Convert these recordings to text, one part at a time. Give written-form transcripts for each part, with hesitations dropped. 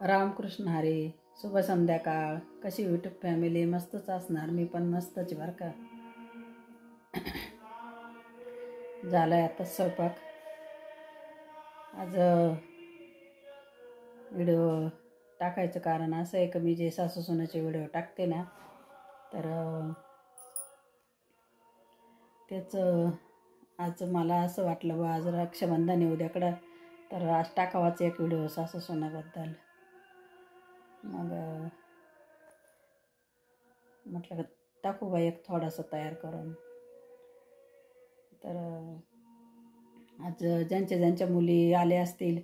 रामकृष्ण हरी. शुभ संध्याकाळ. कशी यूट्यूब फॅमिली? मस्तच असणार. मी पण मस्तच बरं का. झालं आहे आता स्वयंपाक. आज व्हिडिओ टाकायचं कारण असं आहे की मी जे सासू सुनेचे व्हिडिओ टाकते ना, तर तेच आज मला असं वाटलं बा आज रक्षाबंधन आहे उद्याकडं, तर आज टाकावाच एक व्हिडिओ सासू सुनेबद्दल. मग म्हटलं टाकू बा एक थोडासा तयार करून. तर आज ज्यांच्या मुली आल्या असतील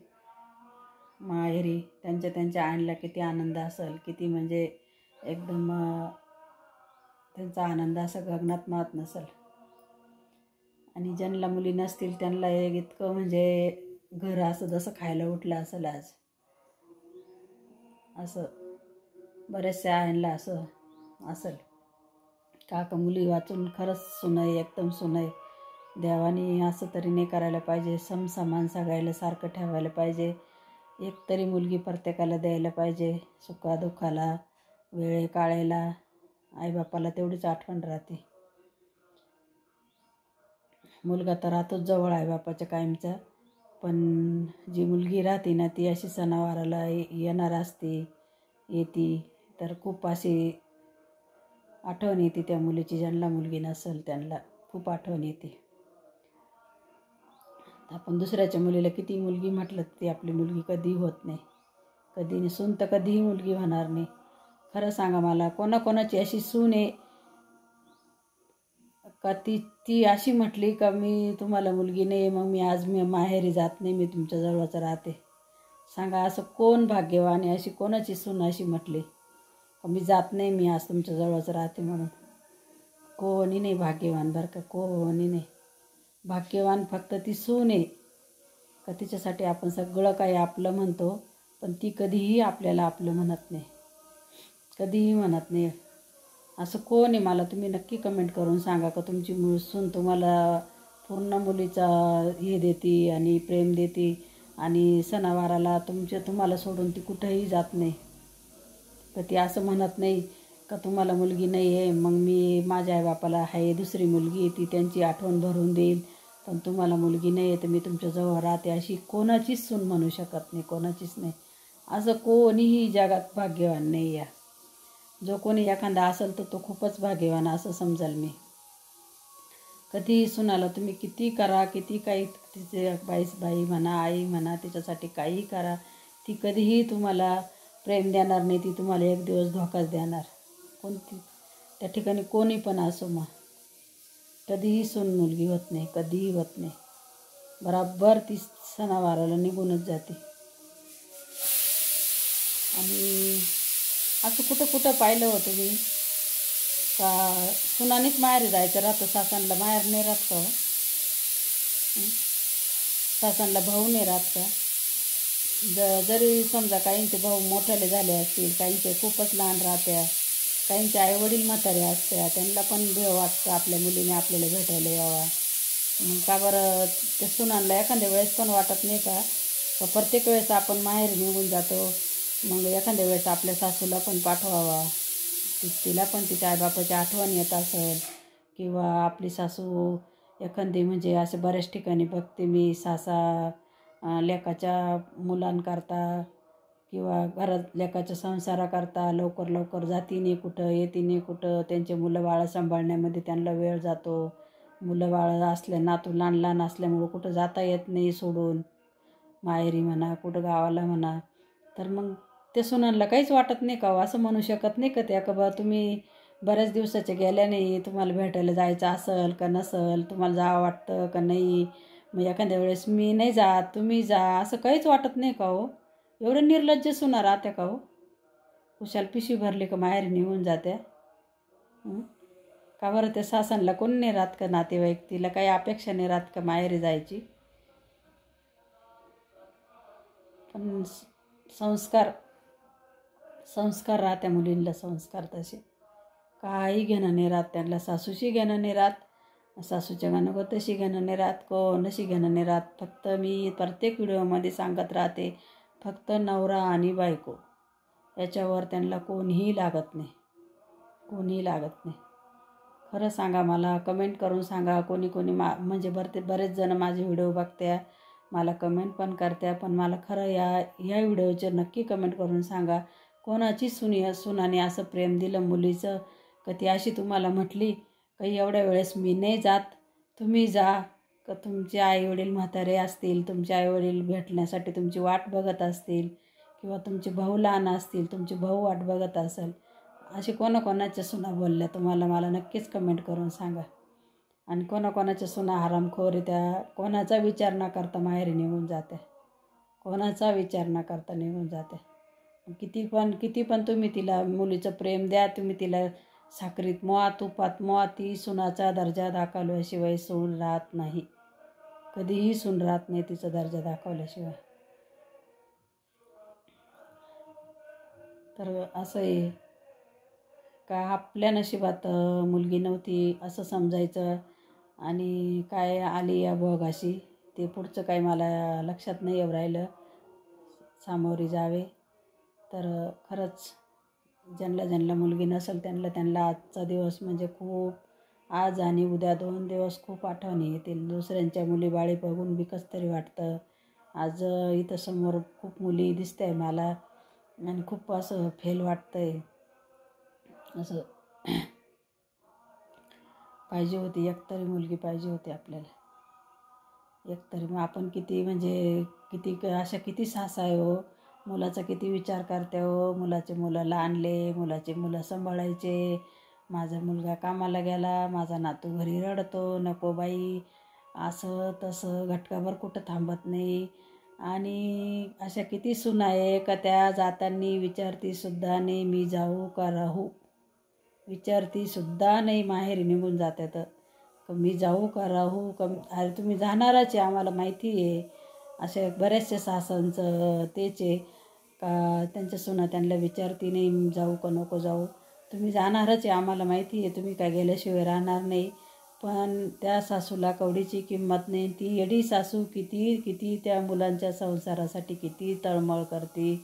माहेरी, त्यांच्या आणला किती आनंद असेल, किती म्हणजे एकदम त्यांचा आनंद असा गगनात मावत नसेल. आणि ज्यांना मुली नसतील त्यांना इतकं म्हणजे घर असं जसं खायला उठलं असेल आज. असं बऱ्याचशा आणला असं असेल का मुली वाचून खरंच सुनय, एकदम सुनय. देवानी असं तरी नाही करायला पाहिजे. समसमान सगळ्याला सारखं ठेवायला पाहिजे. एक तरी मुलगी प्रत्येकाला द्यायला पाहिजे. सुखादुःखाला, वेळे काळेला आईबापाला तेवढीच आठवण राहते. मुलगा तर राहतोच जवळ आईबापाच्या कायमचा, पण जी मुलगी राहते ना ती अशी सणावाराला येणार असते, येते, तर खूप अशी आठवण येते त्या मुलीची. ज्यांना मुलगी नसेल त्यांना खूप आठवण येते. आपण दुसऱ्याच्या मुलीला किती मुलगी म्हटलं ती आपली मुलगी कधी होत नाही. कधी नाही. सून तर कधीही मुलगी होणार नाही. खरं सांगा मला, कोणाकोणाची अशी सून आहे का ती अशी म्हटली का मी तुम्हाला मुलगी नाही, मग मी माहेरी जात नाही, मी तुमच्या जवळच राहते. सांगा असं कोण भाग्यवान आहे? अशी कोणाची सून अशी म्हटली का मी जात नाही, मी आज तुमच्या जवळच राहते म्हणून? कोणी नाही भाग्यवान बरं का, कोणी नाही. भाग्यवान फक्त ती सून आहे का तिच्यासाठी आपण सगळं काही आपलं म्हणतो, पण ती कधीही आपल्याला आपलं म्हणत नाही, कधीही म्हणत नाही. असं कोण आहे? मला तुम्ही नक्की कमेंट करून सांगा का तुमची सून तुम्हाला पूर्ण मुलीचा हे देते आणि प्रेम देते आणि सणावाराला तुम्हाला सोडून ती कुठंही जात नाही. तर ती असं म्हणत नाही का तुम्हाला मुलगी नाही आहे, मग मी माझ्या आईबापाला आहे दुसरी मुलगी, ती त्यांची आठवण भरून देईल, पण तुम्हाला मुलगी नाही आहे तर मी तुमच्याजवळ राहते. अशी कोणाचीच सून म्हणू शकत नाही, कोणाचीच नाही. असं कोणीही जगात भाग्यवान नाही या. जो कोणी एखादा असेल तर तो खूपच भाग्यवान असं समजाल मी. कधीही सुनाला तुम्ही किती करा, किती काही तिचे बाई म्हणा, आई म्हणा, तिच्यासाठी काहीही करा, ती कधीही तुम्हाला प्रेम देणार नाही. ती तुम्हाला एक दिवस धोकाच देणार. कोणती त्या ठिकाणी कोणी पण असो, मग कधीही सून मुलगी होत नाही, कधीही होत नाही. बराबर ती सणावाराला निघूनच जाते. आणि असं कुठं पाहिलं होतं मी का सुनानेच माहेर जायचं राहतं, सासांना माहेर नाही राहत का? सासांना भाऊ नाही राहत का? जरी समजा काहींचे भाऊ मोठ्याले झाले असतील, काहींचे खूपच लहान राहत्या, काहींचे आईवडील म्हातारे असत्या, त्यांना पण भेव वाटतं आपल्या मुलीने आपल्याला भेटायला यावा. मग का बरं त्या सुनांना एखाद्या वेळेस पण वाटत नाही का प्रत्येक वेळेस आपण माहेर निघून जातो, मग एखाद्या वेळेस आपल्या सासूला पण पाठवावा, तिला पण तिच्या आईबापाची आठवण येत असेल. किंवा आपली सासू एखादी म्हणजे असे बऱ्याच ठिकाणी बघते मी, लेकाच्या मुलांकरता किंवा घरात लेकाच्या संसाराकरता लवकर जाती नाही कुठं, येती नाही कुठं, त्यांचे मुलं बाळं सांभाळण्यामध्ये त्यांना वेळ जातो. मुलं बाळं नातू लहान असल्यामुळं कुठं जाता येत नाही सोडून, माहेरी म्हणा कुठं गावाला म्हणा. तर मग ते सुनांना काहीच वाटत नाही का? असं म्हणू शकत नाही का त्या का बा तुम्ही बऱ्याच दिवसाचे गेल्या नाही, तुम्हाला भेटायला जायचं असेल का नसेल, तुम्हाला जावं वाटतं का नाही, मग एखाद्या वेळेस मी नाही जात तुम्ही जा, असं काहीच वाटत नाही का हो? एवढं निर्लज्ज सुना राहत्या का हो? कुशाल पिशवी भरली का माहेर निघून जात्या? का बरं त्या सासांना कोण नाही राहत का? नातेवाईक तिला काही अपेक्षा नाही राहत का माहेरी जायची? पण संस्कार राहत्या मुलींना, संस्कार तसे काही घेणं नाही राहत त्यांना. सासूशी घेणं नाही राहत, सासूच्या गणपतीशी घेणं नाही राहत, कोणाशी घेणं नाही राहत. फक्त मी प्रत्येक व्हिडिओमध्ये सांगत राहते, फक्त नवरा आणि बायको याच्यावर त्यांना कोणीही लागत नाही, कोणीही लागत नाही. खरं सांगा, मला कमेंट करून सांगा. कोणी कोणी म्हणजे बरेच जण माझे व्हिडिओ बघत्या, मला कमेंट पण करत्या, पण मला खरं ह्या व्हिडिओचे नक्की कमेंट करून सांगा, कोणाची सुनाने असं प्रेम दिलं मुलीचं का ती अशी तुम्हाला म्हटली का एवढ्या वेळेस मी नाही जात, तुम्ही जा. का तुमचे आईवडील म्हातारे असतील, तुमचे आईवडील भेटण्यासाठी तुमची वाट बघत असतील, किंवा तुमचे भाऊ लहान असतील, तुमचे भाऊ वाट बघत असेल, असे कोणाकोणाच्या सुना बोलल्या तुम्हाला मला नक्कीच कमेंट करून सांगा. आणि कोणाकोणाच्या सुना हरामखोर त्या कोणाचा विचार न करता माहेरी निघून जाते, कोणाचा विचार न करता निघून जाते. किती पण तुम्ही तिला मुलीचं प्रेम द्या, तुम्ही तिला साखरीत मोआ तुपात मोआ, ती सुनाचा दर्जा दाखवल्याशिवाय सून राहत नाही, कधीही सून राहत नाही तिचा दर्जा दाखवल्याशिवाय. तर असं आहे का आपल्या नशिबात मुलगी नव्हती असं समजायचं, आणि काय आली या भोगाशी ते पुढचं काही मला लक्षात नाही येऊ राहिलं. सामोरी जावे. तर खरंच ज्यांना मुलगी नसेल त्यांना आजचा दिवस म्हणजे खूप, आज आणि उद्या 2 दिवस खूप आठवणी येतील. दुसऱ्यांच्या मुलीबाळी बघून बी कसं तरी वाटतं. आज इथं समोर खूप मुली दिसत आहे मला, आणि खूप असं फेल वाटतं आहे. असं पाहिजे होती, एकतरी मुलगी पाहिजे होती आपल्याला, एकतरी. मग आपण किती म्हणजे किती सासा आहे हो, मुलाचा किती विचार करते हो. मुलाला आणले, मुलाचे मुलं सांभाळायचे, माझा मुलगा कामाला गेला, माझा नातू घरी रडतो, नको बाई असं तसं, घटकाभर कुठं थांबत नाही. आणि अशा किती सुना आहे का त्या जाताना विचारतीसुद्धा नाही मी जाऊ का राहू, विचारतीसुद्धा नाही, माहेरी निघून जातात का मी जाऊ का राहू का. अरे तुम्ही जाणारच आहे आम्हाला माहिती आहे. असे बरेचसे सासांचं तेच आहे का त्यांच्या सुना त्यांना विचारती नाही जाऊ का नको जाऊ, तुम्ही जाणारच आहे आम्हाला माहिती आहे, तुम्ही काय गेल्याशिवाय राहणार नाही. पण त्या सासूला कवडीची किंमत नाही. ती येडी सासू किती त्या मुलांच्या संसारासाठी किती तळमळ करते,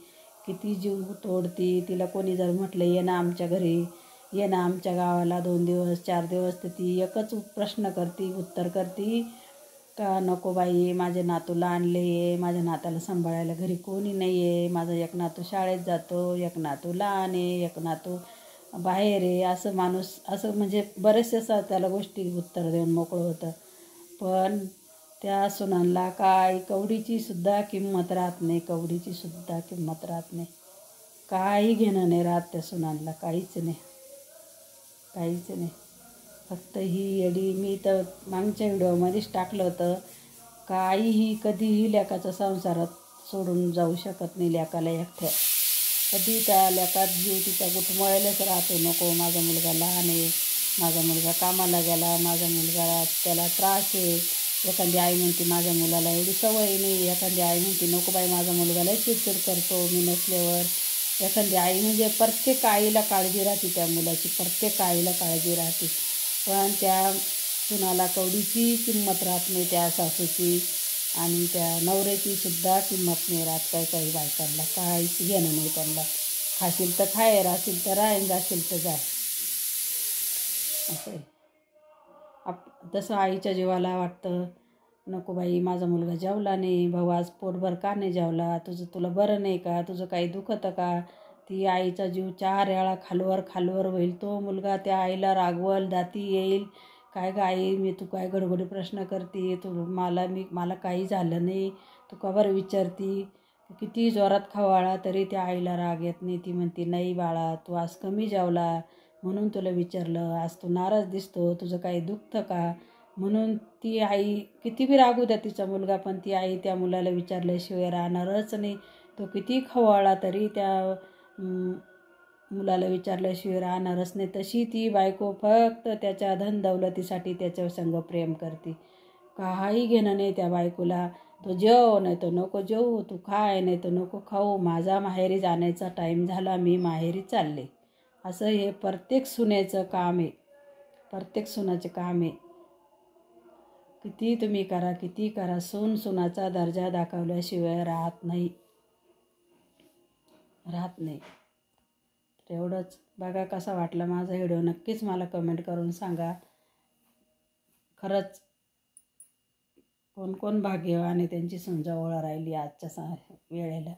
किती जीव तोडती. तिला कोणी जर म्हटलं ये ना आमच्या घरी, ये ना आमच्या गावाला 2 दिवस 4 दिवस, तर ती एकच प्रश्न करते, उत्तर करते का नको बाई, माझ्या नातूला आणले आहे, माझ्या नाताला सांभाळायला घरी कोणी नाही आहे, माझा एक नातू शाळेत जातो, एक नातू लहान आहे, एक नातू बाहेर आहे. असं माणूस असं म्हणजे बरेचसे त्याला गोष्टी उत्तर देऊन मोकळं होतं. पण त्या सुनांना काय कवडीचीसुद्धा किंमत राहत नाही, कवडीचीसुद्धा किंमत राहत नाही. काही घेणं नाही राहत त्या सुनांना, काहीच नाही, काहीच नाही. फक्त ही येडी. मी तर मागच्या व्हिडिओमध्येच टाकलं होतं, काहीही कधीही लेकाच्या संसारात सोडून जाऊ शकत नाही लेकाला एकट्या. कधी त्या लेकात जीव तिचा गुटमळलेच राहतो. नको माझा मुलगा लहान आहे, माझा मुलगा कामाला गेला, माझा मुलगा त्याला त्रास आहे. एखादी आई म्हणते माझ्या मुलाला एवढी सवय नाही, एखादी आई म्हणते नको बाई माझा मुलगाला चिडचिड करतो मी नसल्यावर. एखादी आई म्हणजे प्रत्येक आईला काळजी राहते त्या मुलाची, प्रत्येक आईला काळजी राहते. पण त्या सुनाला कवडीची किंमत राहत नाही, त्या सासूची आणि त्या नवऱ्याचीसुद्धा किंमत नाही राहत. काही बायकांना काहीच घेणं नाही त्यांना. खाशील तर खाय, राहशील तर राह, जाशील तर जाय, असं आहे. तसं आईच्या जीवाला वाटतं नको बाई माझा मुलगा जेवला नाही, भाऊ आज पोटभर का नाही जेवला, तुला बरं नाही का, तुझं काही दुखतं का. ती आईचा जीव 4 वेळा खालवर होईल. तो मुलगा त्या आईला रागवल, दाती येईल, काय ग आई तू काय गडबडी प्रश्न करते, मला काही झालं नाही, तू का बरं विचारती. किती जोरात खवाळा तरी त्या आईला राग येत नाही. ती म्हणते नाही बाळा तू आज कमी जेवला म्हणून तुला विचारलं, आज तू नाराज दिसतो, तुझं काही दुखतं का. म्हणून ती आई किती बी रागू द्या तिचा मुलगा, पण ती आई त्या मुलाला विचारल्याशिवाय राहणारच नाही. तो किती खवळला तरी त्या मुलाला विचारल्याशिवाय राहणारच नाही. तशी ती बायको फक्त त्याच्या धनदौलतीसाठी त्याच्या संग प्रेम करते. काही घेणं नाही त्या बायकोला. तो जेव नाही तो नको जेवू, तू खाय नाही तर नको खाऊ, माझा माहेरी जाण्याचा टाईम झाला, मी माहेरी चालले. असं हे प्रत्येक सुनेचं काम आहे, प्रत्येक सुनाचे काम आहे. किती तुम्ही करा, किती करा, सुनाचा दर्जा दाखवल्याशिवाय राहत नाही. राहत नाही. तर एवढंच. बघा कसा वाटला माझा व्हिडिओ, नक्कीच मला कमेंट करून सांगा. खरंच कोण कोण भाग्यवान आहे त्यांची सून जवळ राहिली आजच्या वेळेला.